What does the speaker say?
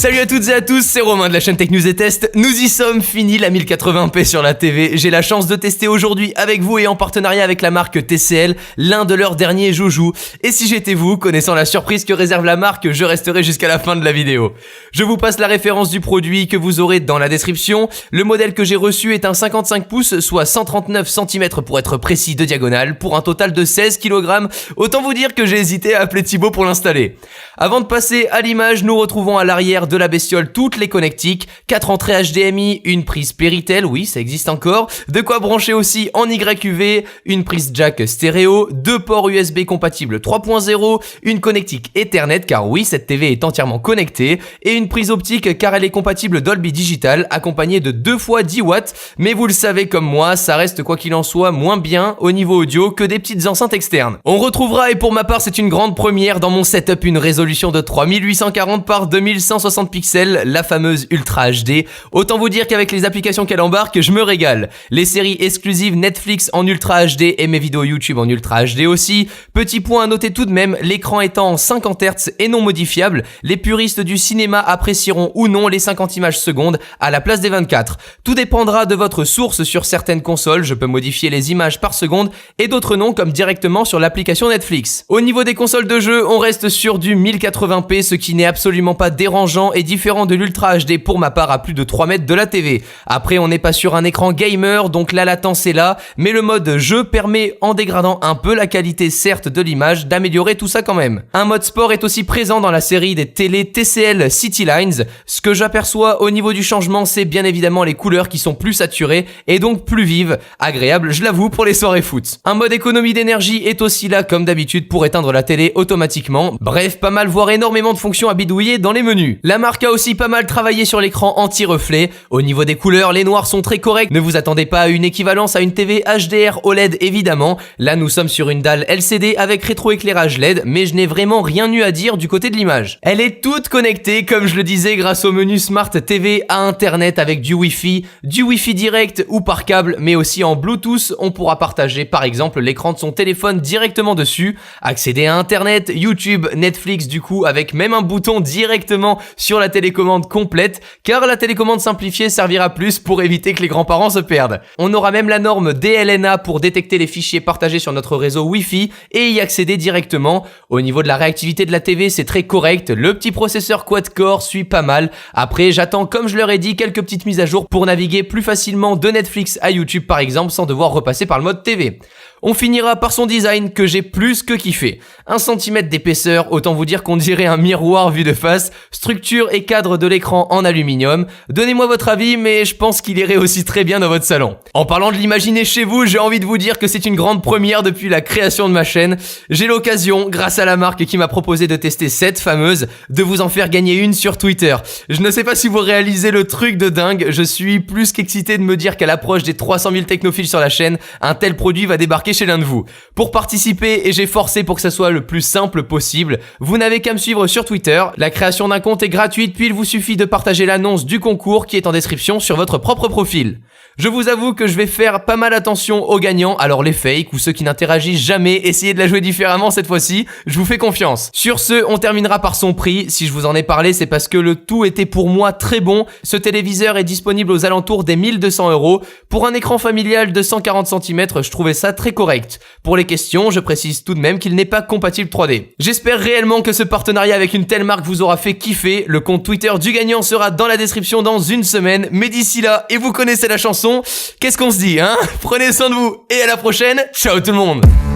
Salut à toutes et à tous, c'est Romain de la chaîne Tech News et Test. Nous y sommes, fini la 1080p sur la TV. J'ai la chance de tester aujourd'hui avec vous et en partenariat avec la marque TCL, l'un de leurs derniers joujoux. Et si j'étais vous, connaissant la surprise que réserve la marque, je resterai jusqu'à la fin de la vidéo. Je vous passe la référence du produit que vous aurez dans la description. Le modèle que j'ai reçu est un 55 pouces, soit 139 cm pour être précis de diagonale, pour un total de 16 kg. Autant vous dire que j'ai hésité à appeler Thibaut pour l'installer. Avant de passer à l'image, nous retrouvons à l'arrière de la bestiole toutes les connectiques, 4 entrées HDMI, une prise Péritel, oui ça existe encore, de quoi brancher aussi en YQV, une prise jack stéréo, 2 ports USB compatibles 3.0, une connectique Ethernet car oui cette TV est entièrement connectée, et une prise optique car elle est compatible Dolby Digital accompagnée de 2 fois 10 watts, mais vous le savez comme moi, ça reste quoi qu'il en soit moins bien au niveau audio que des petites enceintes externes. On retrouvera, et pour ma part c'est une grande première dans mon setup, une résolution de 3840 par 2160 pixels, la fameuse Ultra HD. Autant vous dire qu'avec les applications qu'elle embarque, je me régale. Les séries exclusives Netflix en Ultra HD et mes vidéos YouTube en Ultra HD aussi. Petit point à noter tout de même, l'écran étant en 50 Hz et non modifiable, les puristes du cinéma apprécieront ou non les 50 images secondes à la place des 24. Tout dépendra de votre source. Sur certaines consoles, je peux modifier les images par seconde et d'autres non, comme directement sur l'application Netflix. Au niveau des consoles de jeu, on reste sur du 1080p, ce qui n'est absolument pas dérangeant et différent de l'Ultra HD pour ma part à plus de 3 mètres de la TV. Après, on n'est pas sur un écran gamer, donc la latence est là, mais le mode jeu permet, en dégradant un peu la qualité certes de l'image, d'améliorer tout ça quand même. Un mode sport est aussi présent dans la série des télé TCL Citylines. Ce que j'aperçois au niveau du changement, c'est bien évidemment les couleurs qui sont plus saturées et donc plus vives. Agréable, je l'avoue, pour les soirées foot. Un mode économie d'énergie est aussi là comme d'habitude pour éteindre la télé automatiquement. Bref, pas mal voire énormément de fonctions à bidouiller dans les menus. La marque a aussi pas mal travaillé sur l'écran anti-reflet. Au niveau des couleurs, les noirs sont très corrects. Ne vous attendez pas à une équivalence à une TV HDR OLED évidemment. Là, nous sommes sur une dalle LCD avec rétroéclairage LED, mais je n'ai vraiment rien eu à dire du côté de l'image. Elle est toute connectée, comme je le disais, grâce au menu Smart TV à Internet avec du Wi-Fi direct ou par câble, mais aussi en Bluetooth. On pourra partager par exemple l'écran de son téléphone directement dessus, accéder à Internet, YouTube, Netflix du coup, avec même un bouton directement sur la télécommande complète, car la télécommande simplifiée servira plus pour éviter que les grands-parents se perdent. On aura même la norme DLNA pour détecter les fichiers partagés sur notre réseau Wi-Fi et y accéder directement. Au niveau de la réactivité de la TV, c'est très correct, le petit processeur quad-core suit pas mal. Après, j'attends, comme je leur ai dit, quelques petites mises à jour pour naviguer plus facilement de Netflix à YouTube par exemple, sans devoir repasser par le mode TV. On finira par son design que j'ai plus que kiffé. 1 cm d'épaisseur, autant vous dire qu'on dirait un miroir vu de face, structure et cadre de l'écran en aluminium. Donnez-moi votre avis, mais je pense qu'il irait aussi très bien dans votre salon. En parlant de l'imaginer chez vous, j'ai envie de vous dire que c'est une grande première depuis la création de ma chaîne. J'ai l'occasion, grâce à la marque qui m'a proposé de tester cette fameuse, de vous en faire gagner une sur Twitter. Je ne sais pas si vous réalisez le truc de dingue, je suis plus qu'excité de me dire qu'à l'approche des 300 000 technophiles sur la chaîne, un tel produit va débarquer chez l'un de vous. Pour participer, et j'ai forcé pour que ça soit le plus simple possible, vous n'avez qu'à me suivre sur Twitter. La création d'un compte est gratuite, puis il vous suffit de partager l'annonce du concours qui est en description sur votre propre profil. Je vous avoue que je vais faire pas mal attention aux gagnants, alors les fakes ou ceux qui n'interagissent jamais, essayez de la jouer différemment cette fois-ci, je vous fais confiance. Sur ce, on terminera par son prix. Si je vous en ai parlé, c'est parce que le tout était pour moi très bon. Ce téléviseur est disponible aux alentours des 1200 €. Pour un écran familial de 140 cm, je trouvais ça très correct. Pour les questions, je précise tout de même qu'il n'est pas compatible 3D. J'espère réellement que ce partenariat avec une telle marque vous aura fait kiffer. Le compte Twitter du gagnant sera dans la description dans une semaine, mais d'ici là, et vous connaissez la chanson, qu'est-ce qu'on se dit, hein? Prenez soin de vous et à la prochaine, ciao tout le monde!